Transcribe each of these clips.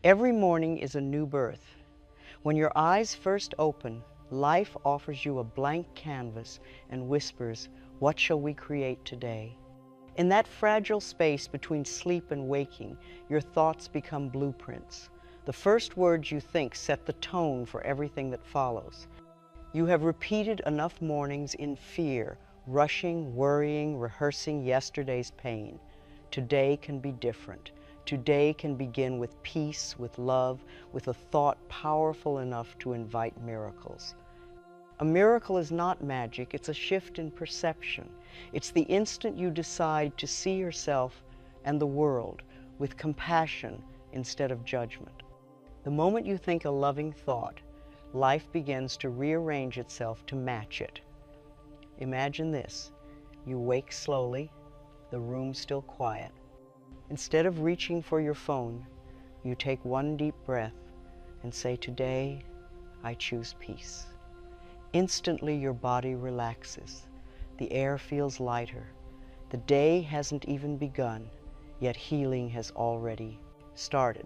Every morning is a new birth. When your eyes first open, life offers you a blank canvas and whispers, "What shall we create today?" In that fragile space between sleep and waking, your thoughts become blueprints. The first words you think set the tone for everything that follows. You have repeated enough mornings in fear, rushing, worrying, rehearsing yesterday's pain. Today can be different. Today can begin with peace, with love, with a thought powerful enough to invite miracles. A miracle is not magic, it's a shift in perception. It's the instant you decide to see yourself and the world with compassion instead of judgment. The moment you think a loving thought, life begins to rearrange itself to match it. Imagine this. You wake slowly, the room still quiet. Instead of reaching for your phone, you take one deep breath and say, "Today, I choose peace." Instantly, your body relaxes. The air feels lighter. The day hasn't even begun, yet healing has already started.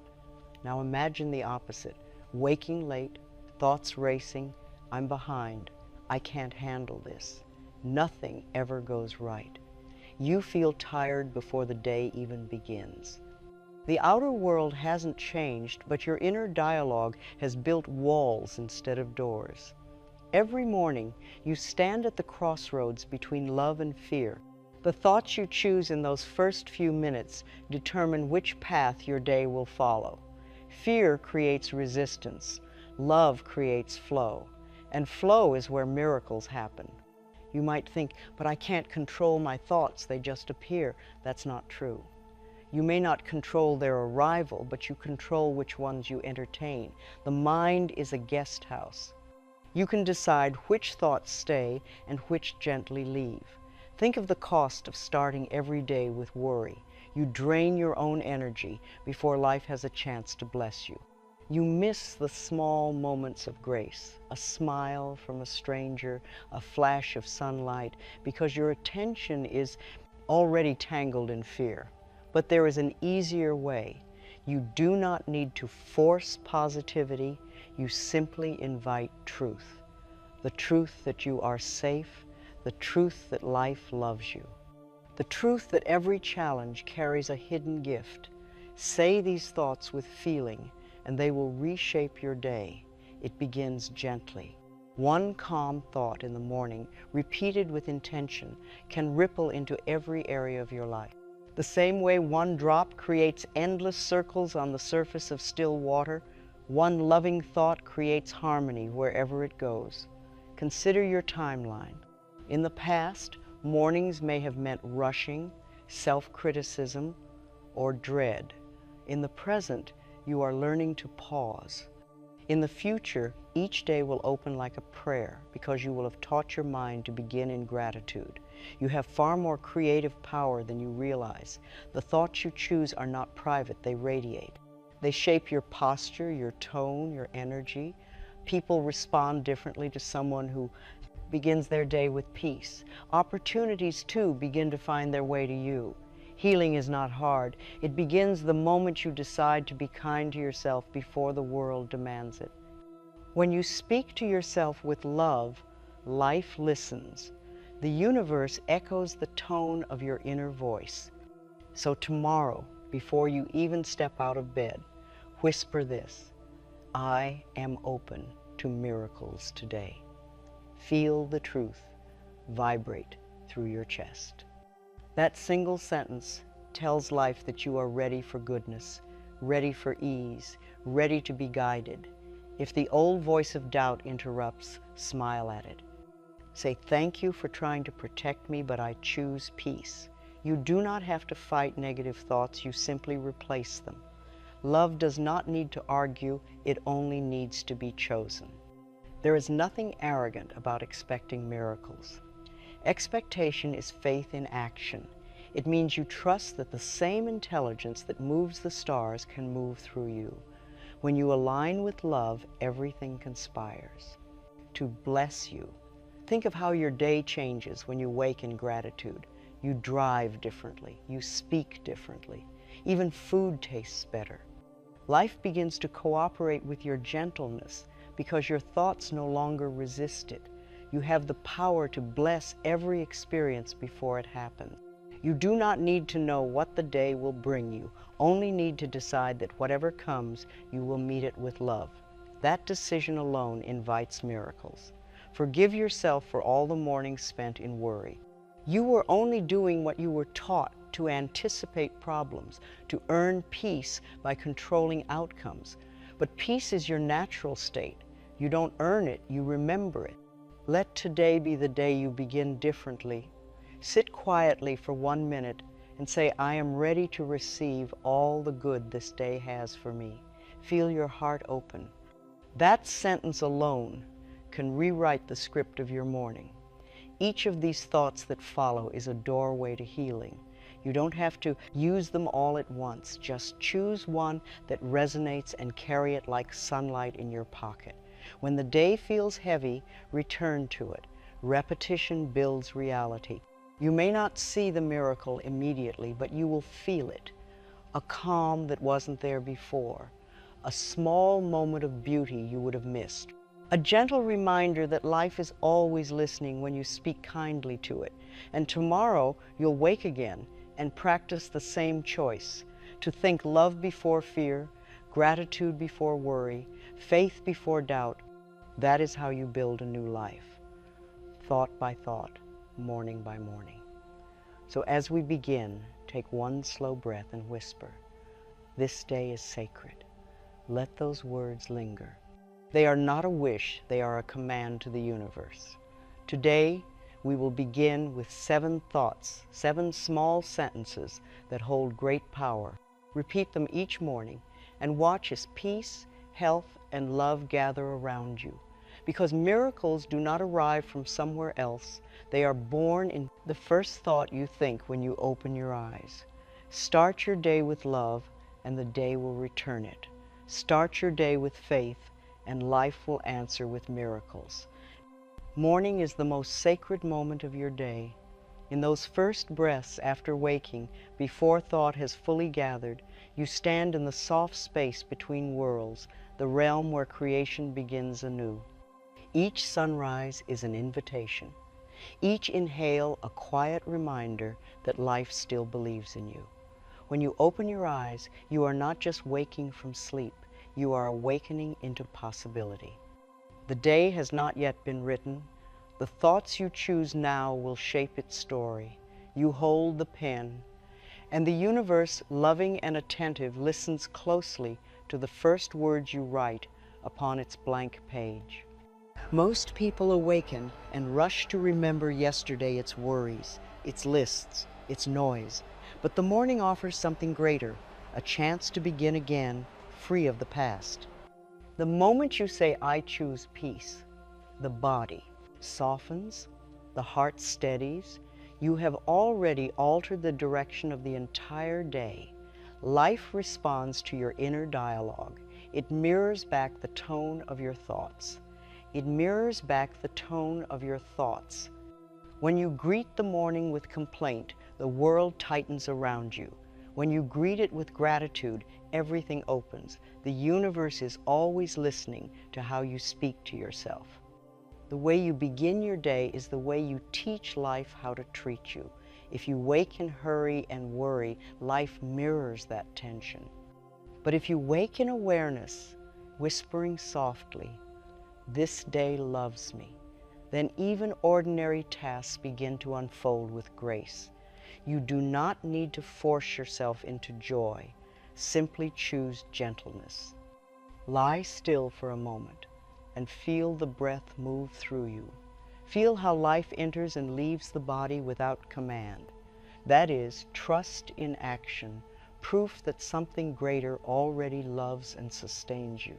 Now imagine the opposite. Waking late, thoughts racing, "I'm behind. I can't handle this." Nothing ever goes right. You feel tired before the day even begins. The outer world hasn't changed, but your inner dialogue has built walls instead of doors. Every morning, you stand at the crossroads between love and fear. The thoughts you choose in those first few minutes determine which path your day will follow. Fear creates resistance. Love creates flow. And flow is where miracles happen. You might think, "But I can't control my thoughts, they just appear." That's not true. You may not control their arrival, but you control which ones you entertain. The mind is a guest house. You can decide which thoughts stay and which gently leave. Think of the cost of starting every day with worry. You drain your own energy before life has a chance to bless you. You miss the small moments of grace, a smile from a stranger, a flash of sunlight, because your attention is already tangled in fear. But there is an easier way. You do not need to force positivity. You simply invite truth. The truth that you are safe, the truth that life loves you, the truth that every challenge carries a hidden gift. Say these thoughts with feeling, and they will reshape your day. It begins gently. One calm thought in the morning, repeated with intention, can ripple into every area of your life. The same way one drop creates endless circles on the surface of still water, one loving thought creates harmony wherever it goes. Consider your timeline. In the past, mornings may have meant rushing, self-criticism, or dread. In the present, you are learning to pause. In the future, each day will open like a prayer because you will have taught your mind to begin in gratitude. You have far more creative power than you realize. The thoughts you choose are not private, they radiate. They shape your posture, your tone, your energy. People respond differently to someone who begins their day with peace. Opportunities, too, begin to find their way to you. Healing is not hard. It begins the moment you decide to be kind to yourself before the world demands it. When you speak to yourself with love, life listens. The universe echoes the tone of your inner voice. So tomorrow, before you even step out of bed, whisper this: "I am open to miracles today." Feel the truth vibrate through your chest. That single sentence tells life that you are ready for goodness, ready for ease, ready to be guided. If the old voice of doubt interrupts, smile at it. Say, "Thank you for trying to protect me, but I choose peace." You do not have to fight negative thoughts, you simply replace them. Love does not need to argue, it only needs to be chosen. There is nothing arrogant about expecting miracles. Expectation is faith in action. It means you trust that the same intelligence that moves the stars can move through you. When you align with love, everything conspires to bless you. Think of how your day changes when you wake in gratitude. You drive differently. You speak differently. Even food tastes better. Life begins to cooperate with your gentleness because your thoughts no longer resist it. You have the power to bless every experience before it happens. You do not need to know what the day will bring you, only need to decide that whatever comes, you will meet it with love. That decision alone invites miracles. Forgive yourself for all the mornings spent in worry. You were only doing what you were taught to anticipate problems, to earn peace by controlling outcomes. But peace is your natural state. You don't earn it, you remember it. Let today be the day you begin differently. Sit quietly for 1 minute and say, I am ready to receive all the good this day has for me. Feel your heart open. That sentence alone can rewrite the script of your morning. Each of these thoughts that follow is a doorway to healing. You don't have to use them all at once. Just choose one that resonates and carry it like sunlight in your pocket. When the day feels heavy, return to it. Repetition builds reality. You may not see the miracle immediately, but you will feel it. A calm that wasn't there before. A small moment of beauty you would have missed. A gentle reminder that life is always listening when you speak kindly to it. And tomorrow you'll wake again and practice the same choice, to think love before fear, gratitude before worry, faith before doubt. That is how you build a new life, thought by thought, morning by morning. So as we begin, take one slow breath and whisper, this day is sacred. Let those words linger. They are not a wish, they are a command to the universe. Today, we will begin with 7 thoughts, 7 small sentences that hold great power. Repeat them each morning and watch as peace, health, and love gather around you. Because miracles do not arrive from somewhere else. They are born in the first thought you think when you open your eyes. Start your day with love, and the day will return it. Start your day with faith, and life will answer with miracles. Morning is the most sacred moment of your day. In those first breaths after waking, before thought has fully gathered, you stand in the soft space between worlds, the realm where creation begins anew. Each sunrise is an invitation. Each inhale a quiet reminder that life still believes in you. When you open your eyes, you are not just waking from sleep, you are awakening into possibility. The day has not yet been written. The thoughts you choose now will shape its story. You hold the pen, and the universe, loving and attentive, listens closely to the first words you write upon its blank page. Most people awaken and rush to remember yesterday, its worries, its lists, its noise. But the morning offers something greater, a chance to begin again, free of the past. The moment you say, I choose peace, the body softens, the heart steadies. You have already altered the direction of the entire day. Life responds to your inner dialogue. It mirrors back the tone of your thoughts. It mirrors back the tone of your thoughts. When you greet the morning with complaint, the world tightens around you. When you greet it with gratitude, everything opens. The universe is always listening to how you speak to yourself. The way you begin your day is the way you teach life how to treat you. If you wake in hurry and worry, life mirrors that tension. But if you wake in awareness, whispering softly, this day loves me, then even ordinary tasks begin to unfold with grace. You do not need to force yourself into joy. Simply choose gentleness. Lie still for a moment and feel the breath move through you. Feel how life enters and leaves the body without command. That is trust in action, proof that something greater already loves and sustains you.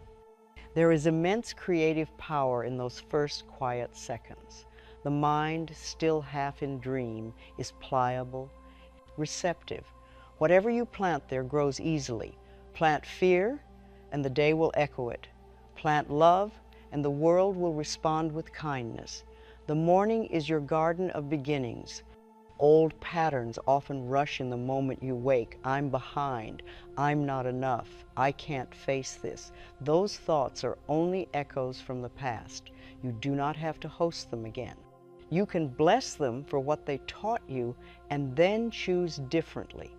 There is immense creative power in those first quiet seconds. The mind, still half in dream, is pliable, receptive. Whatever you plant there grows easily. Plant fear, and the day will echo it. Plant love, and the world will respond with kindness. The morning is your garden of beginnings. Old patterns often rush in the moment you wake. I'm behind. I'm not enough. I can't face this. Those thoughts are only echoes from the past. You do not have to host them again. You can bless them for what they taught you and then choose differently.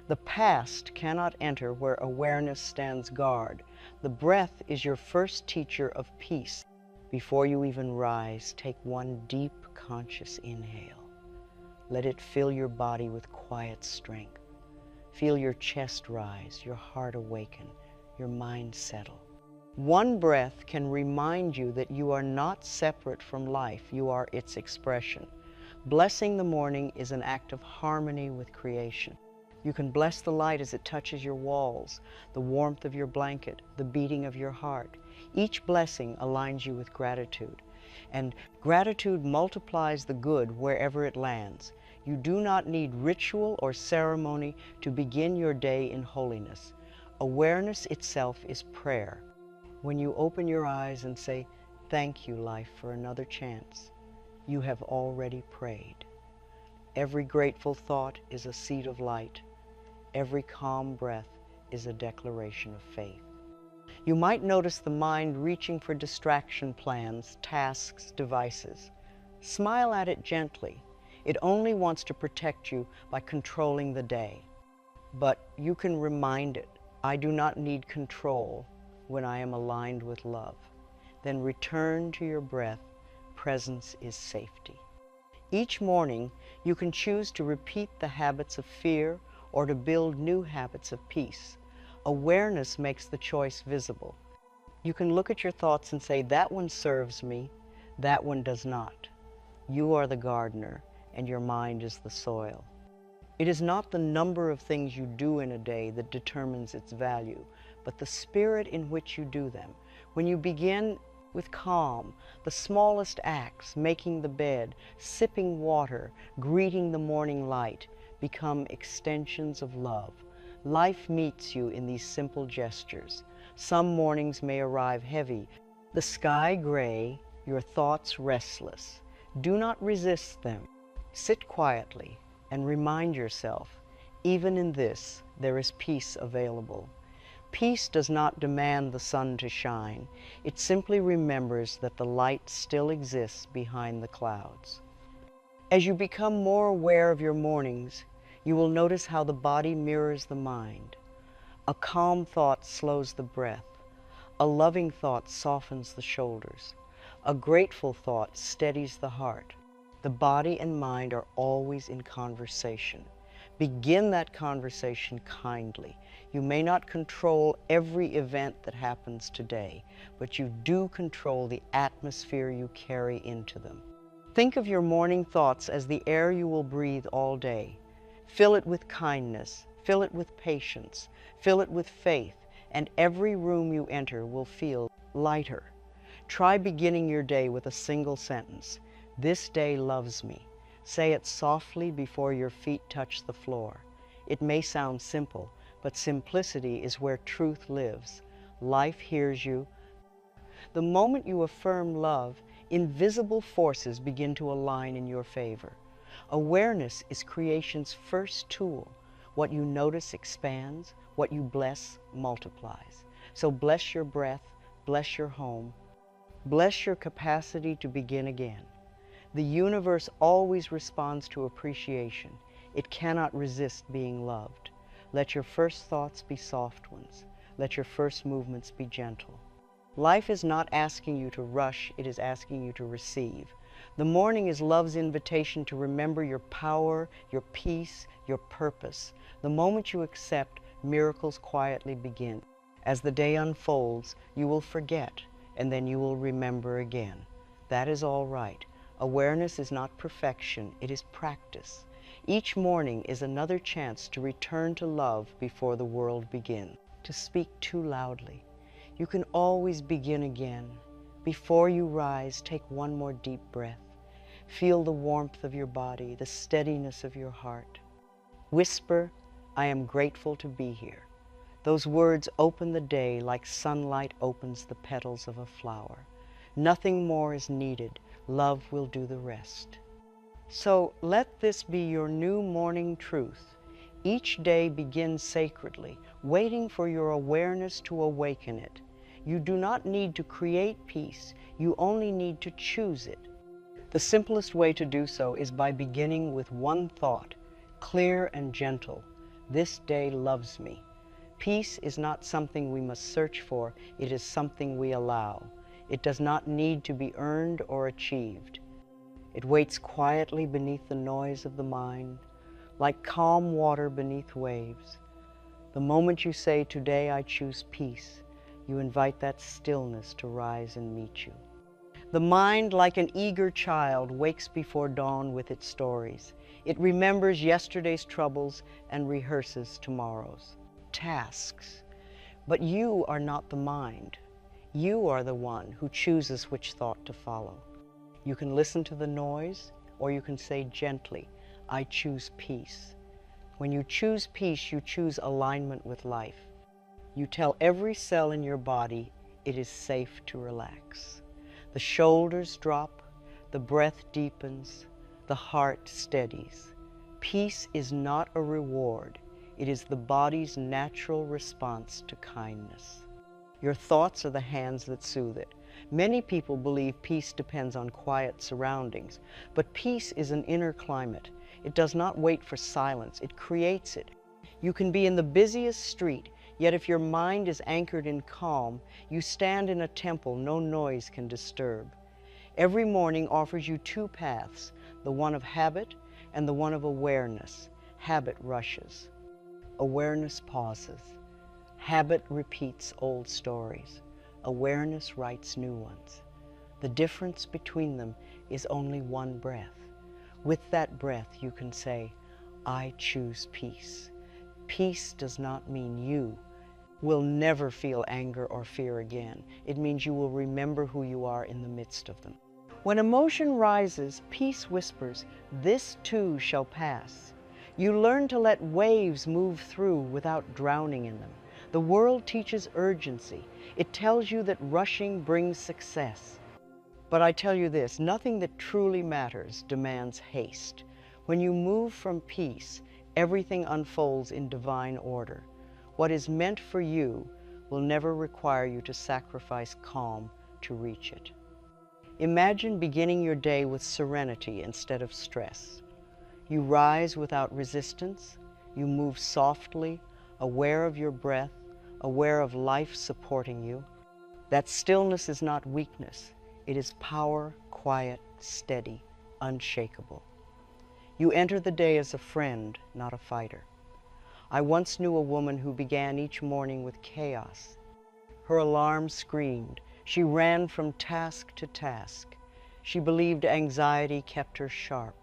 The past cannot enter where awareness stands guard. The breath is your first teacher of peace. Before you even rise, take one deep, conscious inhale. Let it fill your body with quiet strength. Feel your chest rise, your heart awaken, your mind settle. One breath can remind you that you are not separate from life, you are its expression. Blessing the morning is an act of harmony with creation. You can bless the light as it touches your walls, the warmth of your blanket, the beating of your heart. Each blessing aligns you with gratitude, and gratitude multiplies the good wherever it lands. You do not need ritual or ceremony to begin your day in holiness. Awareness itself is prayer. When you open your eyes and say, "Thank you, life, for another chance," you have already prayed. Every grateful thought is a seed of light. Every calm breath is a declaration of faith. You might notice the mind reaching for distraction plans, tasks, devices. Smile at it gently. It only wants to protect you by controlling the day. But you can remind it, "I do not need control when I am aligned with love." Then return to your breath. Presence is safety. Each morning, you can choose to repeat the habits of fear or to build new habits of peace. Awareness makes the choice visible. You can look at your thoughts and say, "That one serves me, that one does not." You are the gardener, and your mind is the soil. It is not the number of things you do in a day that determines its value, but the spirit in which you do them. When you begin with calm, the smallest acts, making the bed, sipping water, greeting the morning light, become extensions of love. Life meets you in these simple gestures. Some mornings may arrive heavy, the sky gray, your thoughts restless. Do not resist them. Sit quietly and remind yourself, even in this, there is peace available. Peace does not demand the sun to shine. It simply remembers that the light still exists behind the clouds. As you become more aware of your mornings, you will notice how the body mirrors the mind. A calm thought slows the breath. A loving thought softens the shoulders. A grateful thought steadies the heart. The body and mind are always in conversation. Begin that conversation kindly. You may not control every event that happens today, but you do control the atmosphere you carry into them. Think of your morning thoughts as the air you will breathe all day. Fill it with kindness, fill it with patience, fill it with faith, and every room you enter will feel lighter. Try beginning your day with a single sentence. "This day loves me." Say it softly before your feet touch the floor. It may sound simple, but simplicity is where truth lives. Life hears you. The moment you affirm love, invisible forces begin to align in your favor. Awareness is creation's first tool. What you notice expands, what you bless multiplies. So bless your breath, bless your home, bless your capacity to begin again. The universe always responds to appreciation. It cannot resist being loved. Let your first thoughts be soft ones. Let your first movements be gentle. Life is not asking you to rush, it is asking you to receive. The morning is love's invitation to remember your power, your peace, your purpose. The moment you accept, miracles quietly begin. As the day unfolds, you will forget, and then you will remember again. That is all right. Awareness is not perfection, it is practice. Each morning is another chance to return to love before the world begins. To speak too loudly. You can always begin again. Before you rise, take one more deep breath. Feel the warmth of your body, the steadiness of your heart. Whisper, "I am grateful to be here." Those words open the day like sunlight opens the petals of a flower. Nothing more is needed. Love will do the rest. So let this be your new morning truth. Each day begins sacredly, waiting for your awareness to awaken it. You do not need to create peace, you only need to choose it. The simplest way to do so is by beginning with one thought, clear and gentle. This day loves me. Peace is not something we must search for, it is something we allow. It does not need to be earned or achieved. It waits quietly beneath the noise of the mind, like calm water beneath waves. The moment you say, "Today I choose peace," you invite that stillness to rise and meet you. The mind, like an eager child, wakes before dawn with its stories. It remembers yesterday's troubles and rehearses tomorrow's tasks. But you are not the mind. You are the one who chooses which thought to follow. You can listen to the noise, or you can say gently, "I choose peace." When you choose peace, you choose alignment with life. You tell every cell in your body it is safe to relax. The shoulders drop, the breath deepens, the heart steadies. Peace is not a reward. It is the body's natural response to kindness. Your thoughts are the hands that soothe it. Many people believe peace depends on quiet surroundings, but peace is an inner climate. It does not wait for silence, it creates it. You can be in the busiest street, yet if your mind is anchored in calm, you stand in a temple no noise can disturb. Every morning offers you two paths, the one of habit and the one of awareness. Habit rushes. Awareness pauses. Habit repeats old stories. Awareness writes new ones. The difference between them is only one breath. With that breath, you can say, "I choose peace." Peace does not mean you will never feel anger or fear again. It means you will remember who you are in the midst of them. When emotion rises, peace whispers, "This too shall pass." You learn to let waves move through without drowning in them. The world teaches urgency. It tells you that rushing brings success. But I tell you this, nothing that truly matters demands haste. When you move from peace, everything unfolds in divine order. What is meant for you will never require you to sacrifice calm to reach it. Imagine beginning your day with serenity instead of stress. You rise without resistance. You move softly, aware of your breath, aware of life supporting you. That stillness is not weakness. It is power, quiet, steady, unshakable. You enter the day as a friend, not a fighter. I once knew a woman who began each morning with chaos. Her alarm screamed. She ran from task to task. She believed anxiety kept her sharp.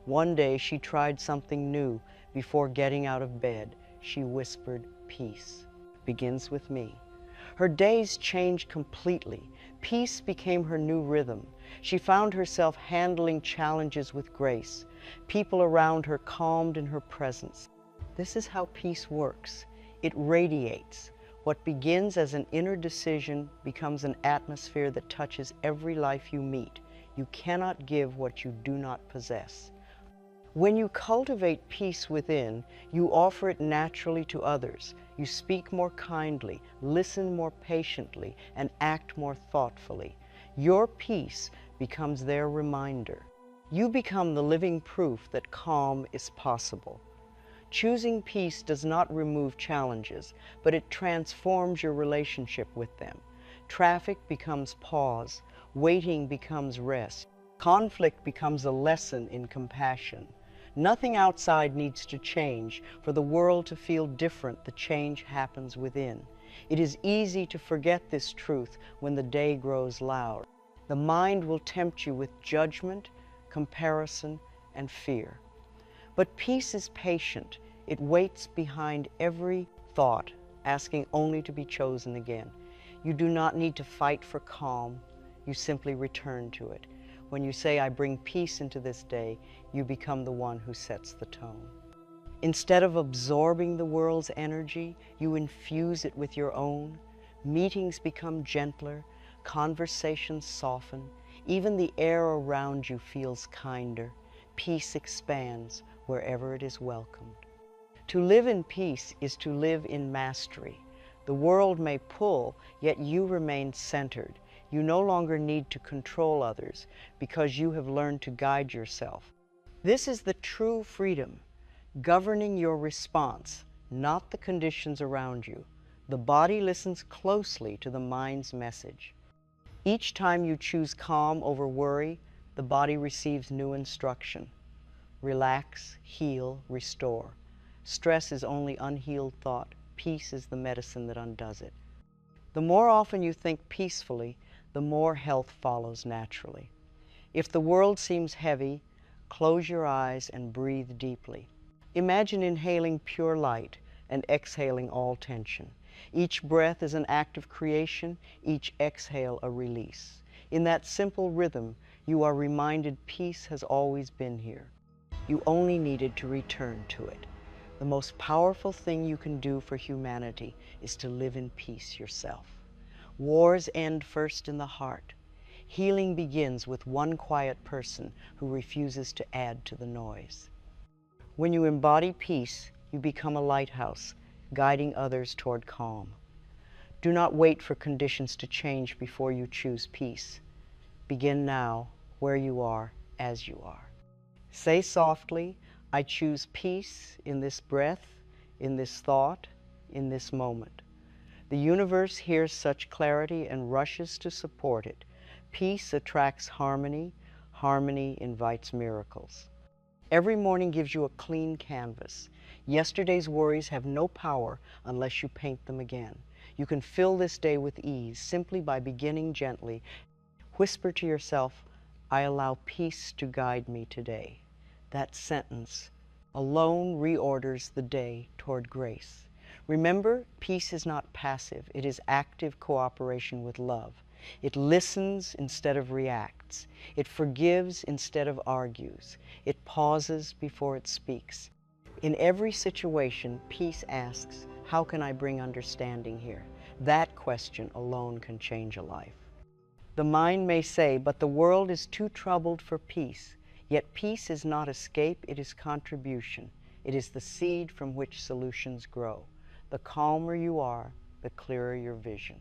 One day she tried something new. Before getting out of bed, she whispered, "Peace begins with me." Her days changed completely. Peace became her new rhythm. She found herself handling challenges with grace. People around her calmed in her presence. This is how peace works. It radiates. What begins as an inner decision becomes an atmosphere that touches every life you meet. You cannot give what you do not possess. When you cultivate peace within, you offer it naturally to others. You speak more kindly, listen more patiently, and act more thoughtfully. Your peace becomes their reminder. You become the living proof that calm is possible. Choosing peace does not remove challenges, but it transforms your relationship with them. Traffic becomes pause, waiting becomes rest, conflict becomes a lesson in compassion. Nothing outside needs to change. For the world to feel different, the change happens within. It is easy to forget this truth when the day grows loud. The mind will tempt you with judgment, comparison, and fear. But peace is patient. It waits behind every thought, asking only to be chosen again. You do not need to fight for calm. You simply return to it. When you say, "I bring peace into this day," you become the one who sets the tone. Instead of absorbing the world's energy, you infuse it with your own. Meetings become gentler, conversations soften, even the air around you feels kinder. peace expands wherever it is welcomed. To live in peace is to live in mastery. The world may pull, yet you remain centered. You no longer need to control others because you have learned to guide yourself. This is the true freedom, governing your response, not the conditions around you. The body listens closely to the mind's message. Each time you choose calm over worry, the body receives new instruction. Relax, heal, restore. Stress is only unhealed thought. Peace is the medicine that undoes it. The more often you think peacefully, the more health follows naturally. If the world seems heavy, close your eyes and breathe deeply. Imagine inhaling pure light and exhaling all tension. Each breath is an act of creation, each exhale a release. In that simple rhythm, you are reminded peace has always been here. You only needed to return to it. The most powerful thing you can do for humanity is to live in peace yourself. Wars end first in the heart. Healing begins with one quiet person who refuses to add to the noise. When you embody peace, you become a lighthouse, guiding others toward calm. Do not wait for conditions to change before you choose peace. Begin now, where you are, as you are. Say softly, I choose peace in this breath, in this thought, in this moment. The universe hears such clarity and rushes to support it. Peace attracts harmony. Harmony invites miracles. Every morning gives you a clean canvas. Yesterday's worries have no power unless you paint them again. You can fill this day with ease simply by beginning gently. Whisper to yourself, I allow peace to guide me today. That sentence alone reorders the day toward grace. Remember, peace is not passive. It is active cooperation with love. It listens instead of reacts. It forgives instead of argues. It pauses before it speaks. In every situation, peace asks, how can I bring understanding here? That question alone can change a life. The mind may say, but the world is too troubled for peace. Yet peace is not escape, it is contribution. It is the seed from which solutions grow. The calmer you are, the clearer your vision.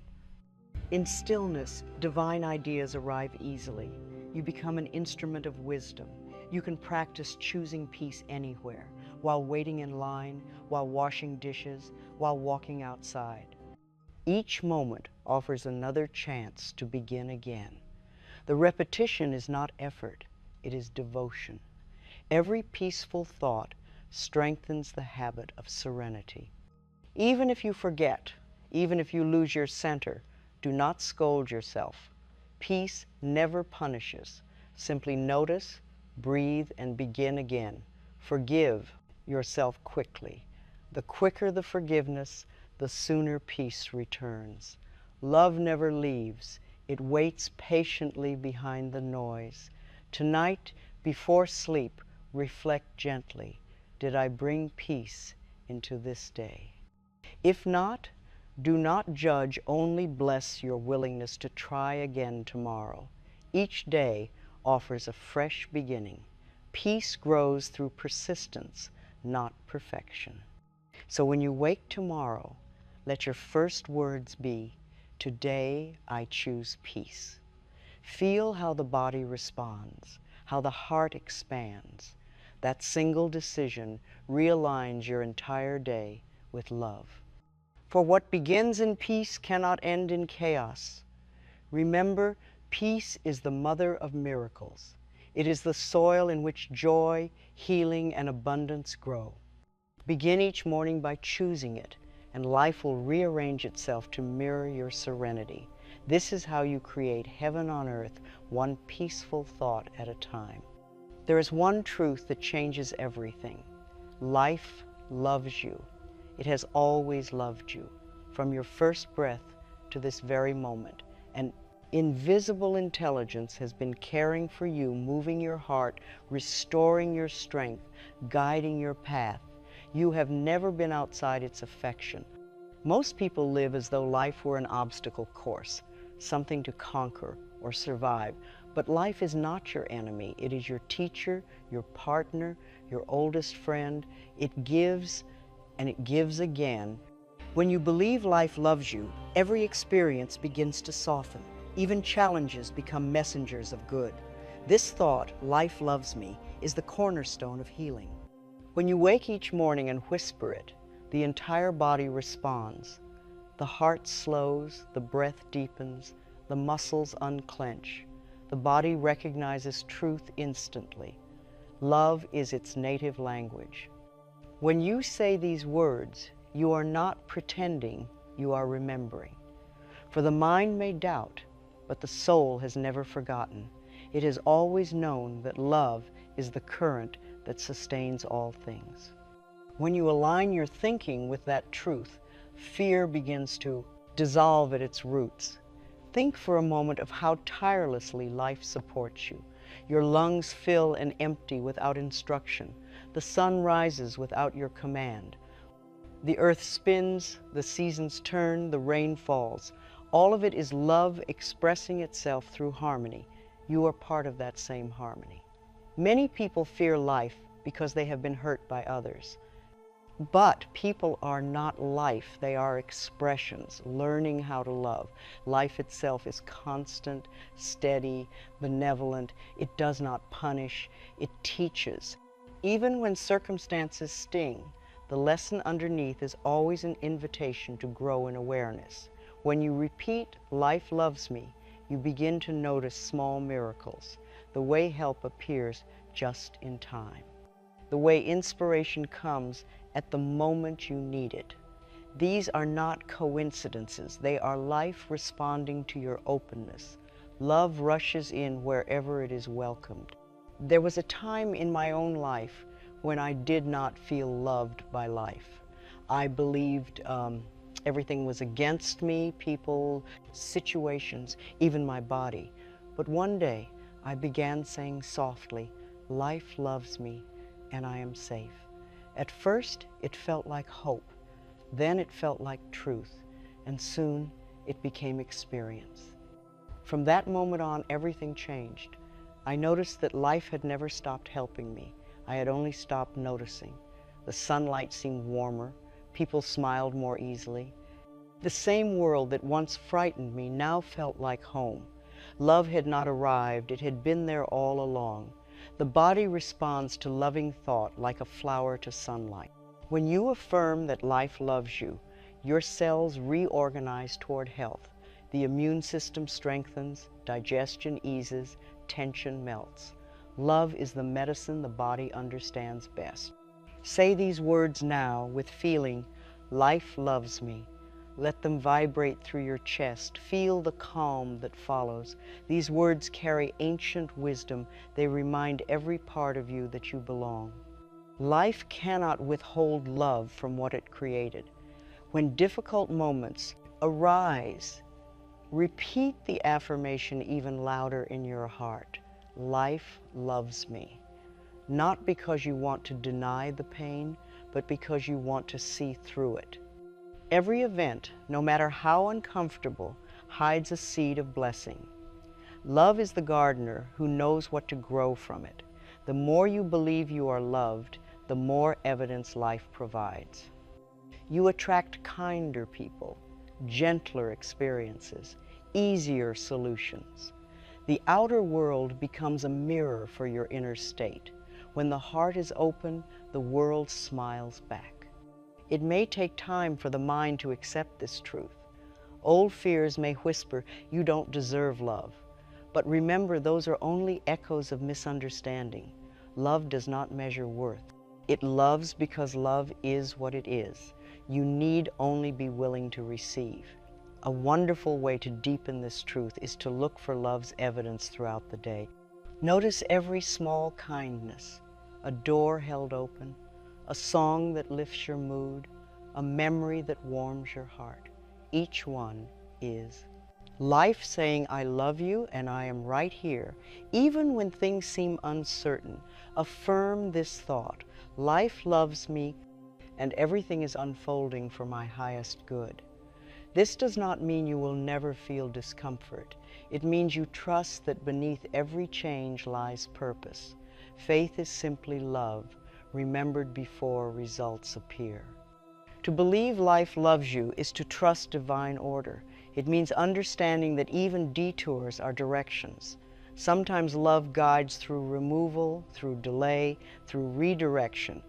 In stillness, divine ideas arrive easily. You become an instrument of wisdom. You can practice choosing peace anywhere, while waiting in line, while washing dishes, while walking outside. Each moment offers another chance to begin again. The repetition is not effort, it is devotion. Every peaceful thought strengthens the habit of serenity. Even if you forget, even if you lose your center, do not scold yourself. Peace never punishes. Simply notice, breathe, and begin again. Forgive yourself quickly. The quicker the forgiveness, the sooner peace returns. Love never leaves. It waits patiently behind the noise. Tonight, before sleep, reflect gently. Did I bring peace into this day? If not, do not judge, only bless your willingness to try again tomorrow. Each day offers a fresh beginning. Peace grows through persistence, not perfection. So when you wake tomorrow, let your first words be, today I choose peace. Feel how the body responds, how the heart expands. That single decision realigns your entire day with love. For what begins in peace cannot end in chaos. Remember, peace is the mother of miracles. It is the soil in which joy, healing, and abundance grow. Begin each morning by choosing it, and life will rearrange itself to mirror your serenity. This is how you create heaven on earth, one peaceful thought at a time. There is one truth that changes everything. Life loves you. It has always loved you, from your first breath to this very moment. An invisible intelligence has been caring for you, moving your heart, restoring your strength, guiding your path. You have never been outside its affection. Most people live as though life were an obstacle course, something to conquer or survive. But life is not your enemy. It is your teacher, your partner, your oldest friend. It gives and it gives again. When you believe life loves you, every experience begins to soften. Even challenges become messengers of good. This thought, life loves me, is the cornerstone of healing. When you wake each morning and whisper it, the entire body responds. The heart slows, the breath deepens, the muscles unclench. The body recognizes truth instantly. Love is its native language. When you say these words, you are not pretending, you are remembering. For the mind may doubt, but the soul has never forgotten. It has always known that love is the current that sustains all things. When you align your thinking with that truth, fear begins to dissolve at its roots. Think for a moment of how tirelessly life supports you. Your lungs fill and empty without instruction. The sun rises without your command. The earth spins, the seasons turn, the rain falls. All of it is love expressing itself through harmony. You are part of that same harmony. Many people fear life because they have been hurt by others. But people are not life, they are expressions, learning how to love. Life itself is constant, steady, benevolent. It does not punish, it teaches. Even when circumstances sting, the lesson underneath is always an invitation to grow in awareness. When you repeat, life loves me, you begin to notice small miracles, the way help appears just in time, the way inspiration comes at the moment you need it. These are not coincidences. They are life responding to your openness. Love rushes in wherever it is welcomed. There was a time in my own life when I did not feel loved by life. I believed everything was against me, people, situations, even my body. But one day I began saying softly, life loves me and I am safe. At first, it felt like hope. Then it felt like truth. And soon, it became experience. From that moment on, everything changed. I noticed that life had never stopped helping me. I had only stopped noticing. The sunlight seemed warmer. People smiled more easily. The same world that once frightened me now felt like home. Love had not arrived. It had been there all along. The body responds to loving thought like a flower to sunlight. When you affirm that life loves you, your cells reorganize toward health. The immune system strengthens, digestion eases, tension melts. Love is the medicine the body understands best. Say these words now with feeling, life loves me. Let them vibrate through your chest. Feel the calm that follows. These words carry ancient wisdom. They remind every part of you that you belong. Life cannot withhold love from what it created. When difficult moments arise, repeat the affirmation even louder in your heart. Life loves me. Not because you want to deny the pain, but because you want to see through it. Every event, no matter how uncomfortable, hides a seed of blessing. Love is the gardener who knows what to grow from it. The more you believe you are loved, the more evidence life provides. You attract kinder people, gentler experiences, easier solutions. The outer world becomes a mirror for your inner state. When the heart is open, the world smiles back. It may take time for the mind to accept this truth. Old fears may whisper, you don't deserve love. But remember, those are only echoes of misunderstanding. Love does not measure worth. It loves because love is what it is. You need only be willing to receive. A wonderful way to deepen this truth is to look for love's evidence throughout the day. Notice every small kindness, a door held open, a song that lifts your mood, a memory that warms your heart. Each one is life saying, I love you and I am right here. Even when things seem uncertain, affirm this thought. Life loves me and everything is unfolding for my highest good. This does not mean you will never feel discomfort. It means you trust that beneath every change lies purpose. Faith is simply love, remembered before results appear. To believe life loves you is to trust divine order. It means understanding that even detours are directions. Sometimes love guides through removal, through delay, through redirection.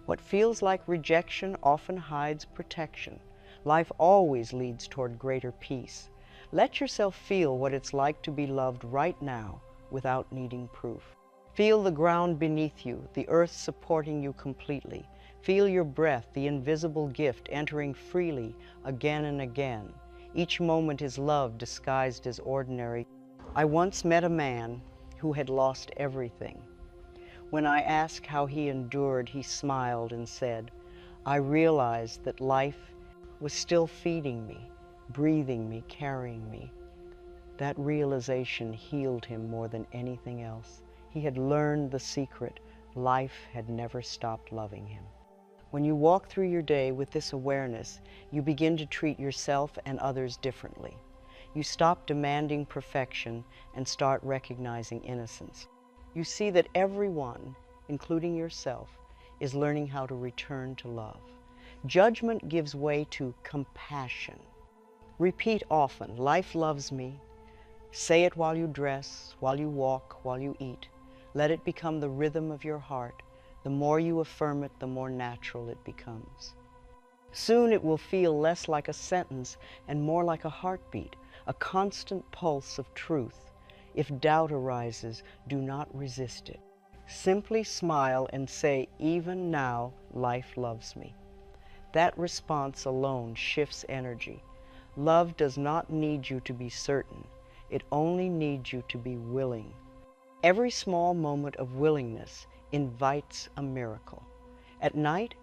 What feels like rejection often hides protection. Life always leads toward greater peace. Let yourself feel what it's like to be loved right now without needing proof. Feel the ground beneath you, the earth supporting you completely. Feel your breath, the invisible gift, entering freely again and again. Each moment is love disguised as ordinary. I once met a man who had lost everything. When I asked how he endured, he smiled and said, "I realized that life was still feeding me, breathing me, carrying me." That realization healed him more than anything else. He had learned the secret. Life had never stopped loving him. When you walk through your day with this awareness, you begin to treat yourself and others differently. You stop demanding perfection and start recognizing innocence. You see that everyone, including yourself, is learning how to return to love. Judgment gives way to compassion. Repeat often, "Life loves me." Say it while you dress, while you walk, while you eat. Let it become the rhythm of your heart. The more you affirm it, the more natural it becomes. Soon it will feel less like a sentence and more like a heartbeat, a constant pulse of truth. If doubt arises, do not resist it. Simply smile and say, "Even now, life loves me." That response alone shifts energy. Love does not need you to be certain. It only needs you to be willing. Every small moment of willingness invites a miracle. At night,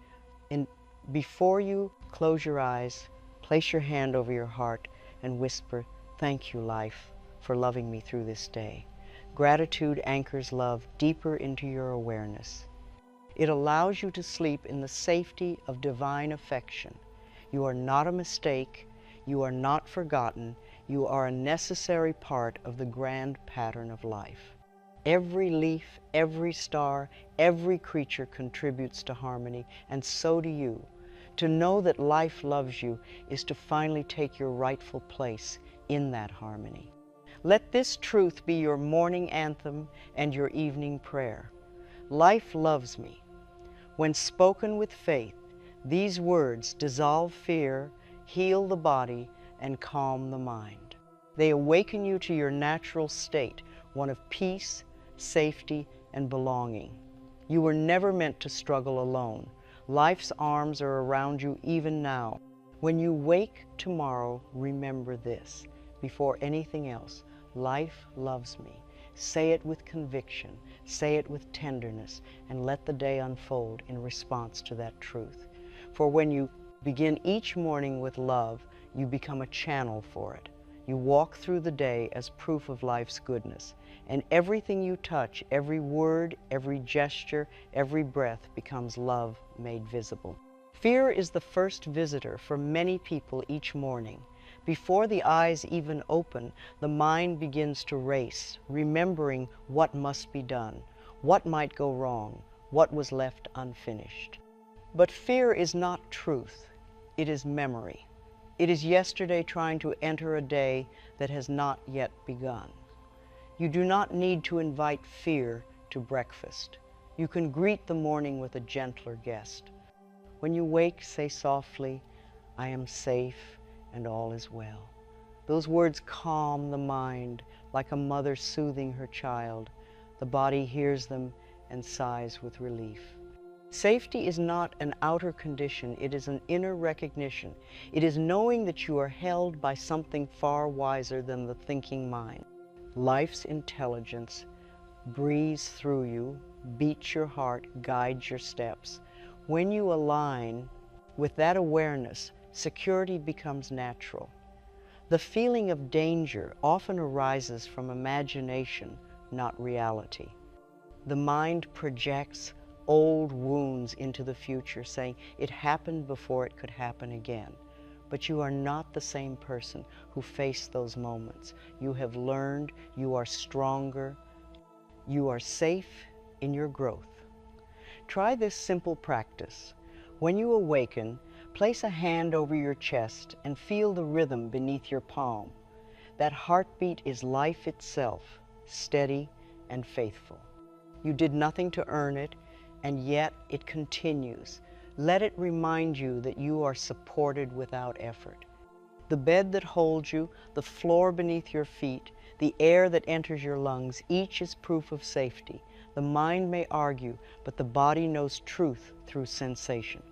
before you close your eyes, place your hand over your heart and whisper, "Thank you, life, for loving me through this day." Gratitude anchors love deeper into your awareness. It allows you to sleep in the safety of divine affection. You are not a mistake. You are not forgotten. You are a necessary part of the grand pattern of life. Every leaf, every star, every creature contributes to harmony, and so do you. To know that life loves you is to finally take your rightful place in that harmony. Let this truth be your morning anthem and your evening prayer. Life loves me. When spoken with faith, these words dissolve fear, heal the body, and calm the mind. They awaken you to your natural state, one of peace, safety, and belonging. You were never meant to struggle alone. Life's arms are around you even now. When you wake tomorrow, remember this. Before anything else, life loves me. Say it with conviction, say it with tenderness, and let the day unfold in response to that truth. For when you begin each morning with love, you become a channel for it. You walk through the day as proof of life's goodness, and everything you touch, every word, every gesture, every breath becomes love made visible. Fear is the first visitor for many people each morning. Before the eyes even open, the mind begins to race, remembering what must be done, what might go wrong, what was left unfinished. But fear is not truth, it is memory. It is yesterday trying to enter a day that has not yet begun. You do not need to invite fear to breakfast. You can greet the morning with a gentler guest. When you wake, say softly, "I am safe and all is well." Those words calm the mind like a mother soothing her child. The body hears them and sighs with relief. Safety is not an outer condition, it is an inner recognition. It is knowing that you are held by something far wiser than the thinking mind. Life's intelligence breathes through you, beats your heart, guides your steps. When you align with that awareness, security becomes natural. The feeling of danger often arises from imagination, not reality. The mind projects old wounds into the future, saying it happened before it could happen again. but you are not the same person who faced those moments. You have learned, you are stronger, you are safe in your growth. Try this simple practice. When you awaken, place a hand over your chest and feel the rhythm beneath your palm. That heartbeat is life itself, steady and faithful. You did nothing to earn it, and yet it continues. Let it remind you that you are supported without effort. The bed that holds you, the floor beneath your feet, the air that enters your lungs, each is proof of safety. The mind may argue, but the body knows truth through sensation.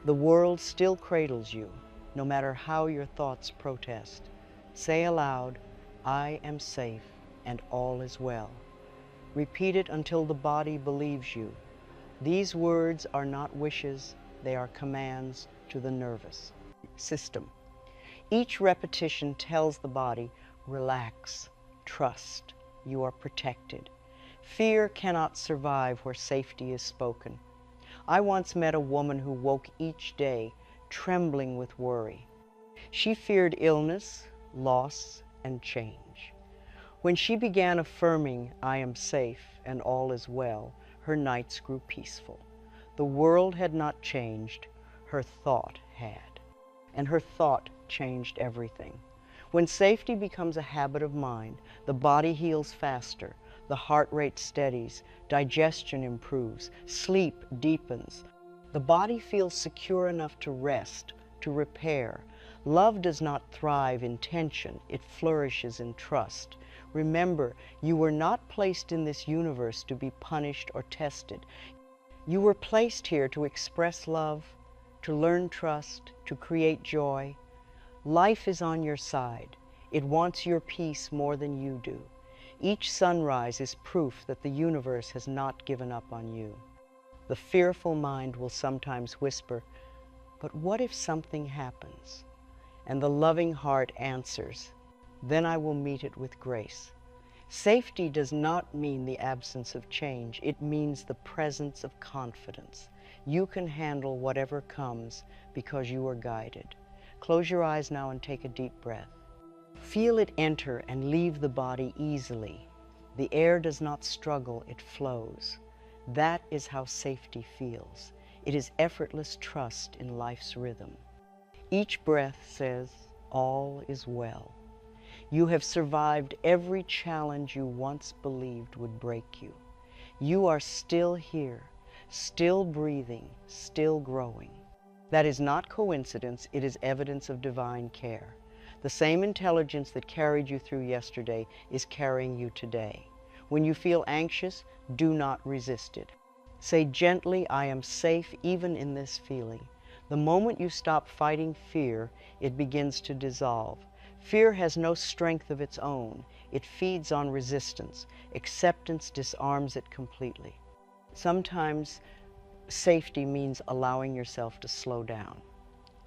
The world still cradles you, no matter how your thoughts protest. Say aloud, I am safe and all is well. Repeat it until the body believes you. These words are not wishes, they are commands to the nervous system. Each repetition tells the body, relax, trust, you are protected. Fear cannot survive where safety is spoken. I once met a woman who woke each day trembling with worry. She feared illness, loss, and change. When she began affirming, I am safe and all is well, her nights grew peaceful. The world had not changed, her thought had. And her thought changed everything. When safety becomes a habit of mind, the body heals faster, the heart rate steadies, digestion improves, sleep deepens. The body feels secure enough to rest, to repair. Love does not thrive in tension, it flourishes in trust. Remember, you were not placed in this universe to be punished or tested. You were placed here to express love, to learn trust, to create joy. Life is on your side. It wants your peace more than you do. Each sunrise is proof that the universe has not given up on you. The fearful mind will sometimes whisper, but what if something happens? And the loving heart answers, then I will meet it with grace. Safety does not mean the absence of change. It means the presence of confidence. You can handle whatever comes because you are guided. Close your eyes now and take a deep breath. Feel it enter and leave the body easily. The air does not struggle, it flows. That is how safety feels. It is effortless trust in life's rhythm. Each breath says, all is well. You have survived every challenge you once believed would break you. You are still here, still breathing, still growing. That is not coincidence, it is evidence of divine care. The same intelligence that carried you through yesterday is carrying you today. When you feel anxious, do not resist it. Say gently, I am safe even in this feeling. The moment you stop fighting fear, it begins to dissolve. Fear has no strength of its own. It feeds on resistance. Acceptance disarms it completely. Sometimes safety means allowing yourself to slow down.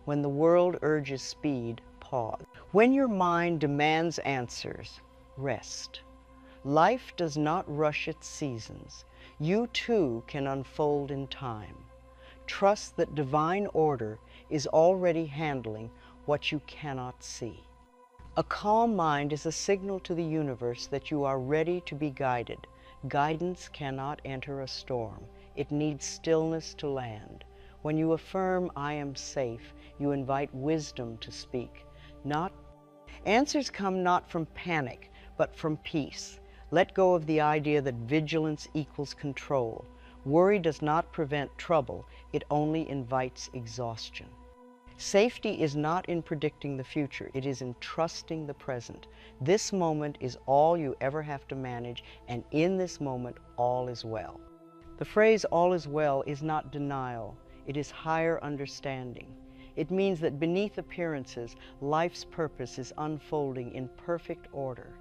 When the world urges speed, pause. When your mind demands answers, rest. Life does not rush its seasons. You too can unfold in time. Trust that divine order is already handling what you cannot see. A calm mind is a signal to the universe that you are ready to be guided. Guidance cannot enter a storm. It needs stillness to land. When you affirm, I am safe, you invite wisdom to speak. Answers come not from panic, but from peace. Let go of the idea that vigilance equals control. Worry does not prevent trouble, it only invites exhaustion. Safety is not in predicting the future, it is in trusting the present. This moment is all you ever have to manage, and in this moment, all is well. The phrase, all is well, is not denial, it is higher understanding. It means that beneath appearances, life's purpose is unfolding in perfect order.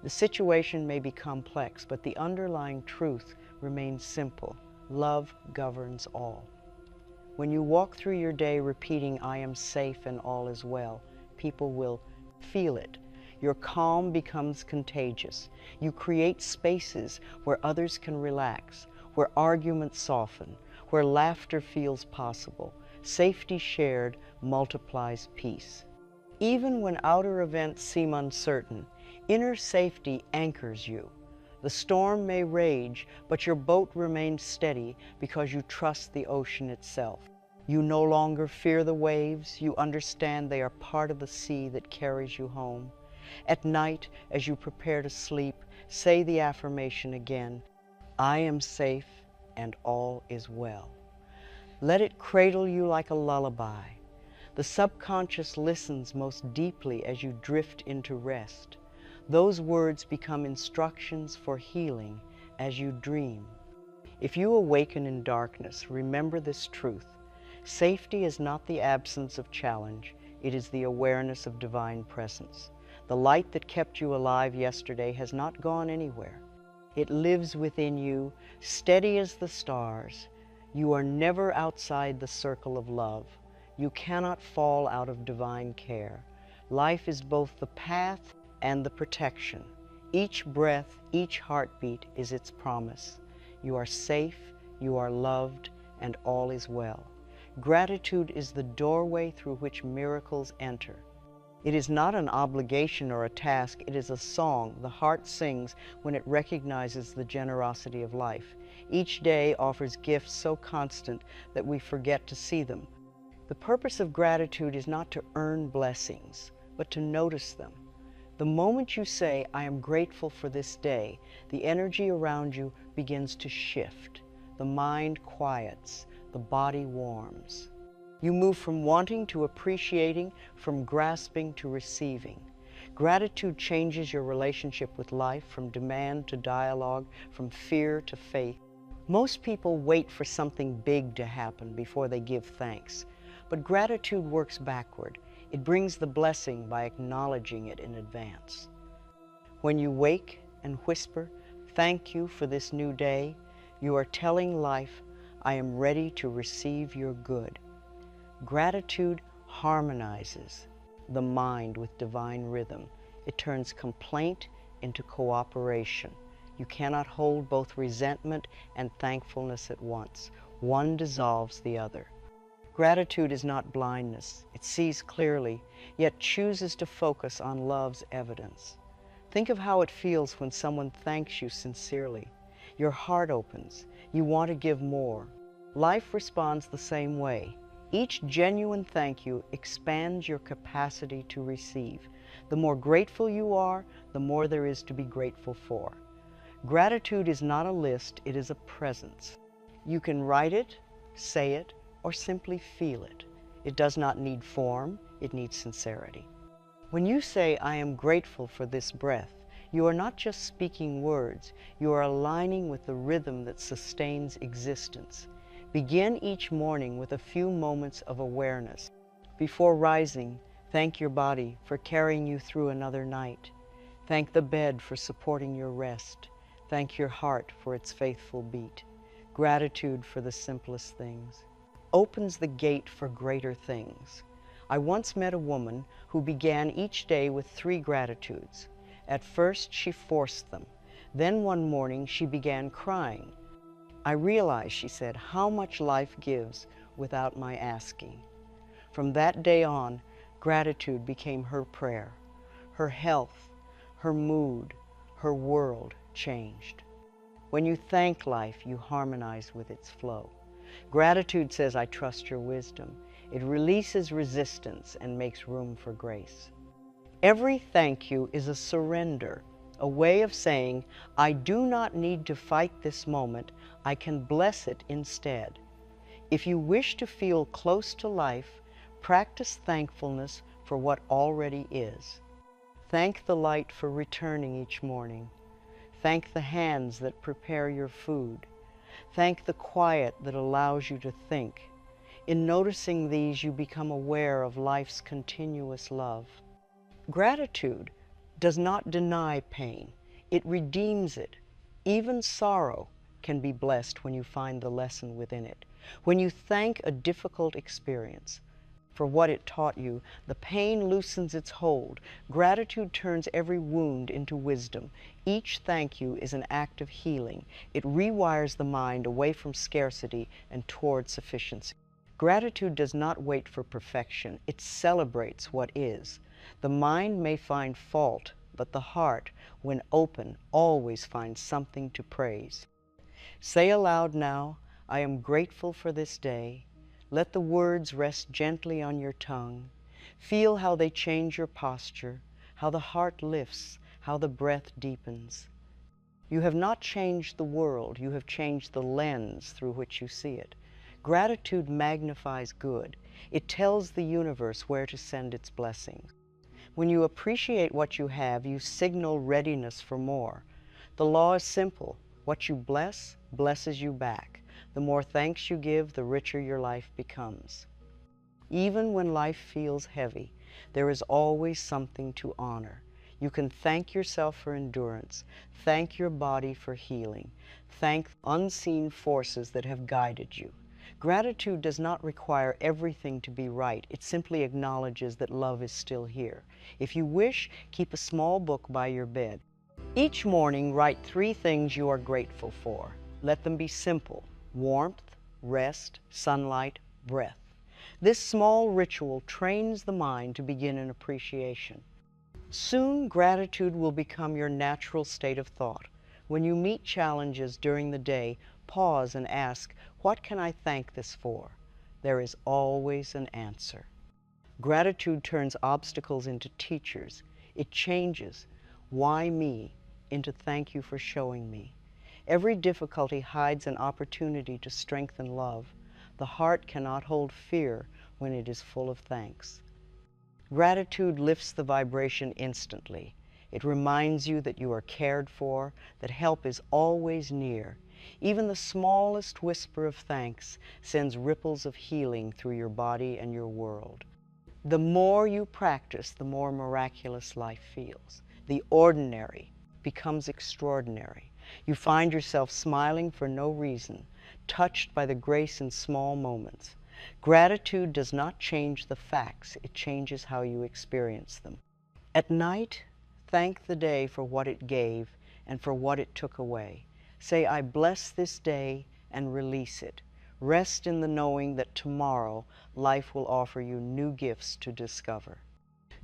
The situation may be complex, but the underlying truth remains simple. Love governs all. When you walk through your day repeating, I am safe and all is well, people will feel it. Your calm becomes contagious. You create spaces where others can relax, where arguments soften, where laughter feels possible. Safety shared multiplies peace. Even when outer events seem uncertain, inner safety anchors you. The storm may rage, but your boat remains steady because you trust the ocean itself. You no longer fear the waves. You understand they are part of the sea that carries you home. At night, as you prepare to sleep, say the affirmation again, I am safe and all is well. Let it cradle you like a lullaby. The subconscious listens most deeply as you drift into rest. Those words become instructions for healing as you dream. If you awaken in darkness, remember this truth. Safety is not the absence of challenge, it is the awareness of divine presence. The light that kept you alive yesterday has not gone anywhere. It lives within you, steady as the stars. You are never outside the circle of love. You cannot fall out of divine care. Life is both the path and the protection. Each breath, each heartbeat is its promise. You are safe, you are loved, and all is well. Gratitude is the doorway through which miracles enter. It is not an obligation or a task, it is a song the heart sings when it recognizes the generosity of life. Each day offers gifts so constant that we forget to see them. The purpose of gratitude is not to earn blessings, but to notice them. The moment you say, I am grateful for this day, the energy around you begins to shift. The mind quiets, the body warms. You move from wanting to appreciating, from grasping to receiving. Gratitude changes your relationship with life from demand to dialogue, from fear to faith. Most people wait for something big to happen before they give thanks, but gratitude works backward. It brings the blessing by acknowledging it in advance. When you wake and whisper, thank you for this new day, you are telling life, I am ready to receive your good. Gratitude harmonizes the mind with divine rhythm. It turns complaint into cooperation. You cannot hold both resentment and thankfulness at once. One dissolves the other. Gratitude is not blindness. It sees clearly, yet chooses to focus on love's evidence. Think of how it feels when someone thanks you sincerely. Your heart opens. You want to give more. Life responds the same way. Each genuine thank you expands your capacity to receive. The more grateful you are, the more there is to be grateful for. Gratitude is not a list, it is a presence. You can write it, say it, or simply feel it. It does not need form, it needs sincerity. When you say, I am grateful for this breath, you are not just speaking words, you are aligning with the rhythm that sustains existence. Begin each morning with a few moments of awareness. Before rising, thank your body for carrying you through another night. Thank the bed for supporting your rest. Thank your heart for its faithful beat. Gratitude for the simplest things opens the gate for greater things. I once met a woman who began each day with 3 gratitudes. At first, she forced them. Then one morning, she began crying. I realized, she said, how much life gives without my asking. From that day on, gratitude became her prayer. Her health, her mood, her world changed. When you thank life, you harmonize with its flow. Gratitude says, I trust your wisdom. It releases resistance and makes room for grace. Every thank you is a surrender, a way of saying, I do not need to fight this moment, I can bless it instead. If you wish to feel close to life, practice thankfulness for what already is. Thank the light for returning each morning. Thank the hands that prepare your food. Thank the quiet that allows you to think. In noticing these, you become aware of life's continuous love. Gratitude does not deny pain. It redeems it. Even sorrow can be blessed when you find the lesson within it. When you thank a difficult experience for what it taught you, the pain loosens its hold. Gratitude turns every wound into wisdom. Each thank you is an act of healing. It rewires the mind away from scarcity and toward sufficiency. Gratitude does not wait for perfection. It celebrates what is. The mind may find fault, but the heart, when open, always finds something to praise. Say aloud now, I am grateful for this day. Let the words rest gently on your tongue. Feel how they change your posture, how the heart lifts, how the breath deepens. You have not changed the world, you have changed the lens through which you see it. Gratitude magnifies good. It tells the universe where to send its blessings. When you appreciate what you have, you signal readiness for more. The law is simple. What you bless, blesses you back. The more thanks you give, the richer your life becomes. Even when life feels heavy, there is always something to honor. You can thank yourself for endurance, thank your body for healing, thank unseen forces that have guided you. Gratitude does not require everything to be right. It simply acknowledges that love is still here. If you wish, keep a small book by your bed. Each morning, write 3 things you are grateful for. Let them be simple: warmth, rest, sunlight, breath. This small ritual trains the mind to begin an appreciation. Soon, gratitude will become your natural state of thought. When you meet challenges during the day, pause and ask, what can I thank this for? There is always an answer. Gratitude turns obstacles into teachers. It changes "why me" into "thank you for showing me." Every difficulty hides an opportunity to strengthen love. The heart cannot hold fear when it is full of thanks. Gratitude lifts the vibration instantly. It reminds you that you are cared for, that help is always near. Even the smallest whisper of thanks sends ripples of healing through your body and your world. The more you practice, the more miraculous life feels. The ordinary becomes extraordinary. You find yourself smiling for no reason, touched by the grace in small moments. Gratitude does not change the facts, it changes how you experience them. At night, thank the day for what it gave and for what it took away. Say, I bless this day, and release it. Rest in the knowing that tomorrow life will offer you new gifts to discover.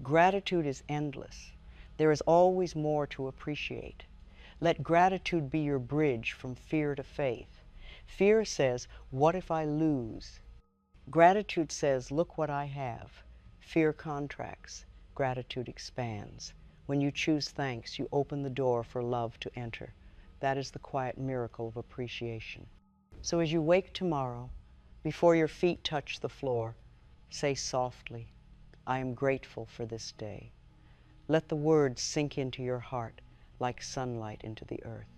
Gratitude is endless. There is always more to appreciate. Let gratitude be your bridge from fear to faith. Fear says, what if I lose? Gratitude says, look what I have. Fear contracts. Gratitude expands. When you choose thanks, you open the door for love to enter. That is the quiet miracle of appreciation. So as you wake tomorrow, before your feet touch the floor, say softly, I am grateful for this day. Let the words sink into your heart like sunlight into the earth.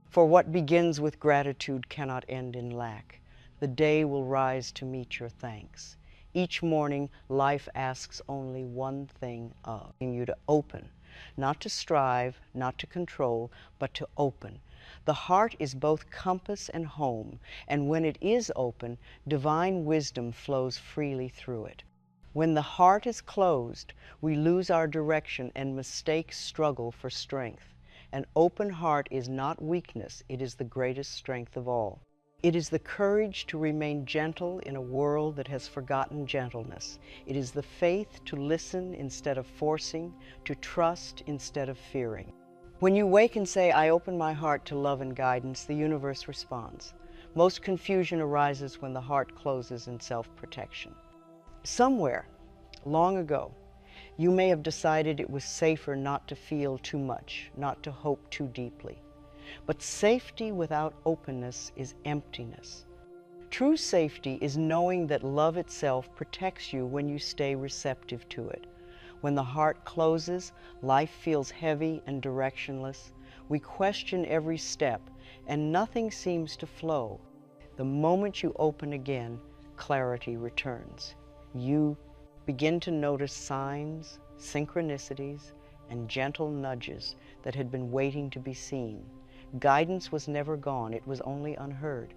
For what begins with gratitude cannot end in lack. The day will rise to meet your thanks. Each morning, life asks only one thing of you: to open, not to strive, not to control, but to open. The heart is both compass and home, and when it is open, divine wisdom flows freely through it. When the heart is closed, we lose our direction and mistake struggle for strength. An open heart is not weakness, it is the greatest strength of all. It is the courage to remain gentle in a world that has forgotten gentleness. It is the faith to listen instead of forcing, to trust instead of fearing. When you wake and say, I open my heart to love and guidance, the universe responds. Most confusion arises when the heart closes in self-protection. Somewhere, long ago, you may have decided it was safer not to feel too much, not to hope too deeply. But safety without openness is emptiness. True safety is knowing that love itself protects you when you stay receptive to it. When the heart closes, life feels heavy and directionless. We question every step, and nothing seems to flow. The moment you open again, clarity returns. You begin to notice signs, synchronicities, and gentle nudges that had been waiting to be seen. Guidance was never gone, it was only unheard.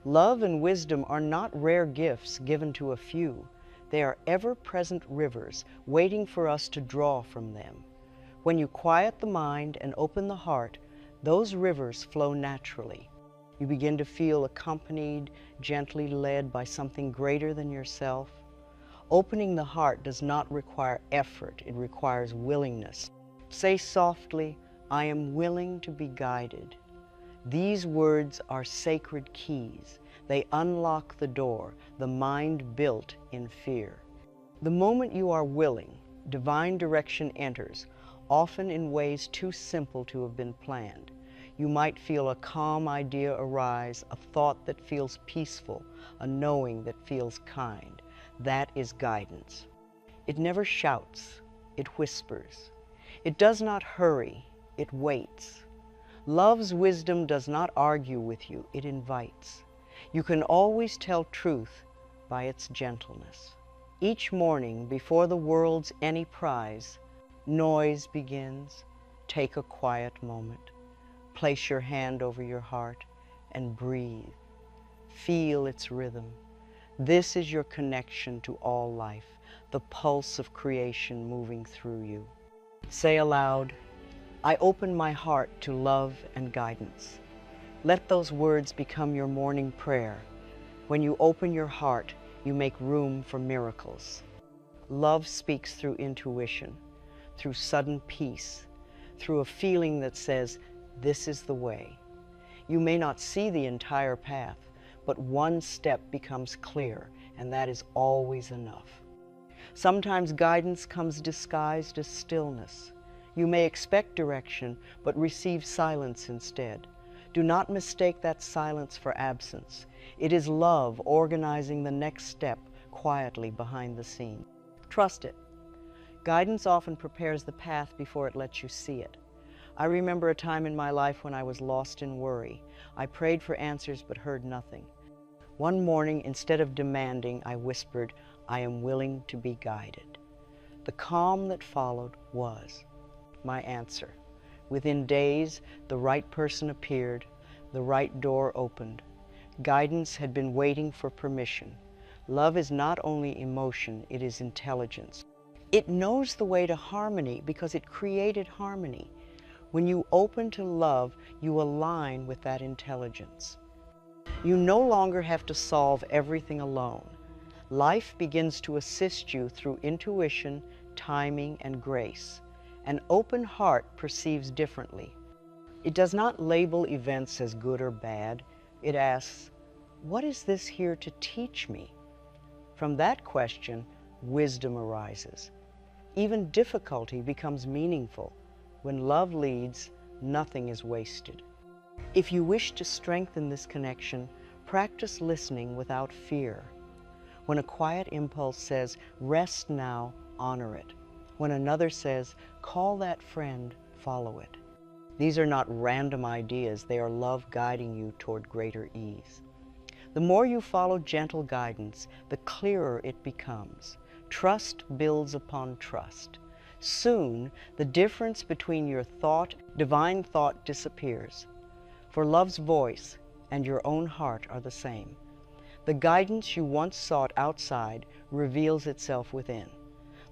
Love and wisdom are not rare gifts given to a few. They are ever-present rivers waiting for us to draw from them. When you quiet the mind and open the heart, those rivers flow naturally. You begin to feel accompanied, gently led by something greater than yourself. Opening the heart does not require effort, it requires willingness. Say softly, "I am willing to be guided." These words are sacred keys. They unlock the door, the mind built in fear. The moment you are willing, divine direction enters, often in ways too simple to have been planned. You might feel a calm idea arise, a thought that feels peaceful, a knowing that feels kind. That is guidance. It never shouts, it whispers. It does not hurry, it waits. Love's wisdom does not argue with you, it invites. You can always tell truth by its gentleness. Each morning, before the world's any prize, noise begins. Take a quiet moment. Place your hand over your heart and breathe. Feel its rhythm. This is your connection to all life, the pulse of creation moving through you. Say aloud, "I open my heart to love and guidance." Let those words become your morning prayer. When you open your heart, you make room for miracles. Love speaks through intuition, through sudden peace, through a feeling that says, "This is the way." You may not see the entire path, but one step becomes clear, and that is always enough. Sometimes guidance comes disguised as stillness. You may expect direction, but receive silence instead. Do not mistake that silence for absence. It is love organizing the next step quietly behind the scene. Trust it. Guidance often prepares the path before it lets you see it. I remember a time in my life when I was lost in worry. I prayed for answers but heard nothing. One morning, instead of demanding, I whispered, "I am willing to be guided." The calm that followed was my answer. Within days, the right person appeared, the right door opened. Guidance had been waiting for permission. Love is not only emotion, it is intelligence. It knows the way to harmony because it created harmony. When you open to love, you align with that intelligence. You no longer have to solve everything alone. Life begins to assist you through intuition, timing, and grace. An open heart perceives differently. It does not label events as good or bad. It asks, "What is this here to teach me?" From that question, wisdom arises. Even difficulty becomes meaningful. When love leads, nothing is wasted. If you wish to strengthen this connection, practice listening without fear. When a quiet impulse says, "Rest now," honor it. When another says, "Call that friend," follow it. These are not random ideas, they are love guiding you toward greater ease. The more you follow gentle guidance, the clearer it becomes. Trust builds upon trust. Soon, the difference between your thought, divine thought, disappears. For love's voice and your own heart are the same. The guidance you once sought outside reveals itself within.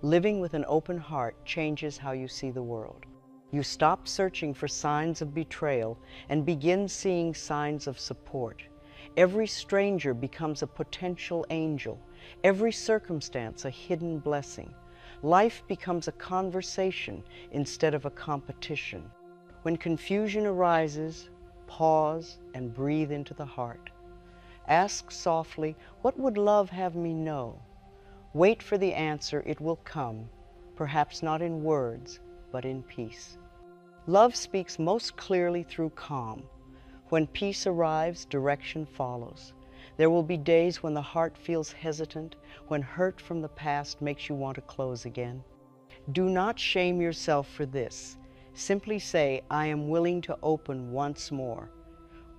Living with an open heart changes how you see the world. You stop searching for signs of betrayal and begin seeing signs of support. Every stranger becomes a potential angel. Every circumstance a hidden blessing. Life becomes a conversation instead of a competition. When confusion arises, pause and breathe into the heart. Ask softly, "What would love have me know?" Wait for the answer, it will come, perhaps not in words, but in peace. Love speaks most clearly through calm. When peace arrives, direction follows. There will be days when the heart feels hesitant, when hurt from the past makes you want to close again. Do not shame yourself for this. Simply say, "I am willing to open once more."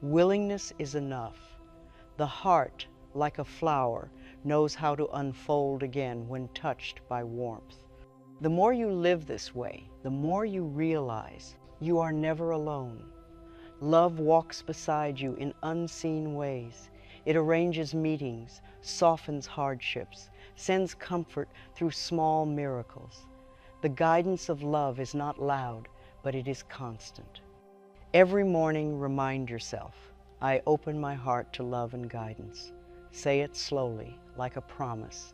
Willingness is enough. The heart, like a flower, knows how to unfold again when touched by warmth. The more you live this way, the more you realize you are never alone. Love walks beside you in unseen ways. It arranges meetings, softens hardships, sends comfort through small miracles. The guidance of love is not loud, but it is constant. Every morning, remind yourself, I open my heart to love and guidance. Say it slowly, like a promise.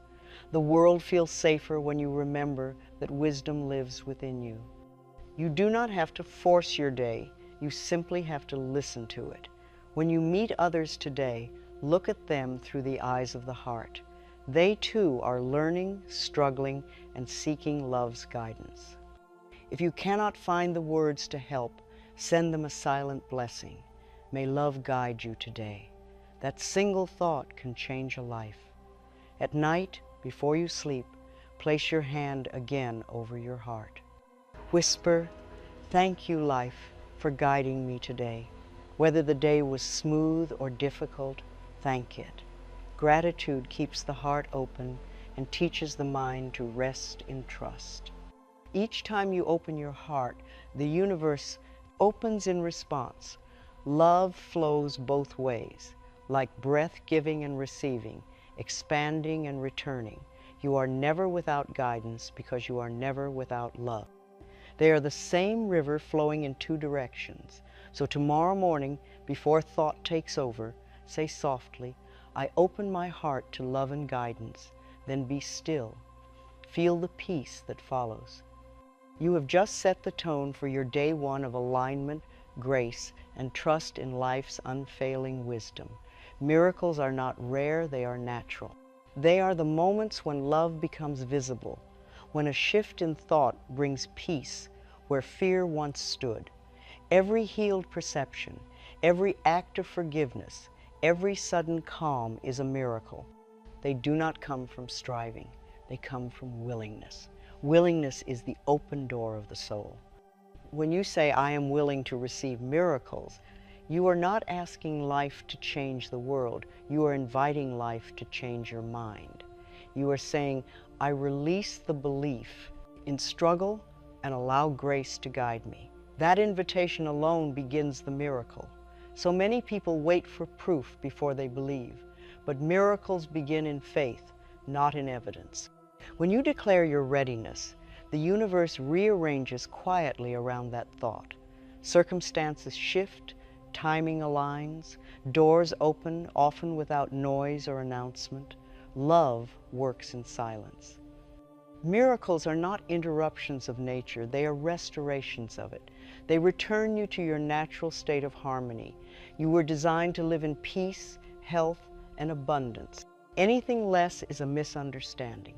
The world feels safer when you remember that wisdom lives within you. You do not have to force your day. You simply have to listen to it. When you meet others today, look at them through the eyes of the heart. They too are learning, struggling, and seeking love's guidance. If you cannot find the words to help, send them a silent blessing. May love guide you today. That single thought can change a life. At night, before you sleep, place your hand again over your heart. Whisper, "Thank you, life, for guiding me today. Whether the day was smooth or difficult, thank it." Gratitude keeps the heart open and teaches the mind to rest in trust. Each time you open your heart, the universe opens in response. Love flows both ways, like breath giving and receiving, expanding and returning. You are never without guidance because you are never without love. They are the same river flowing in two directions. So tomorrow morning, before thought takes over, say softly, "I open my heart to love and guidance." Then be still. Feel the peace that follows. You have just set the tone for your day one of alignment, grace, and trust in life's unfailing wisdom. Miracles are not rare, they are natural. They are the moments when love becomes visible, when a shift in thought brings peace where fear once stood. Every healed perception, every act of forgiveness, every sudden calm is a miracle. They do not come from striving, they come from willingness. Willingness is the open door of the soul. When you say, "I am willing to receive miracles," you are not asking life to change the world. You are inviting life to change your mind. You are saying, "I release the belief in struggle and allow grace to guide me." That invitation alone begins the miracle. So many people wait for proof before they believe, but miracles begin in faith, not in evidence. When you declare your readiness, the universe rearranges quietly around that thought. Circumstances shift, timing aligns, doors open, often without noise or announcement. Love works in silence. Miracles are not interruptions of nature, they are restorations of it. They return you to your natural state of harmony. You were designed to live in peace, health, and abundance. Anything less is a misunderstanding.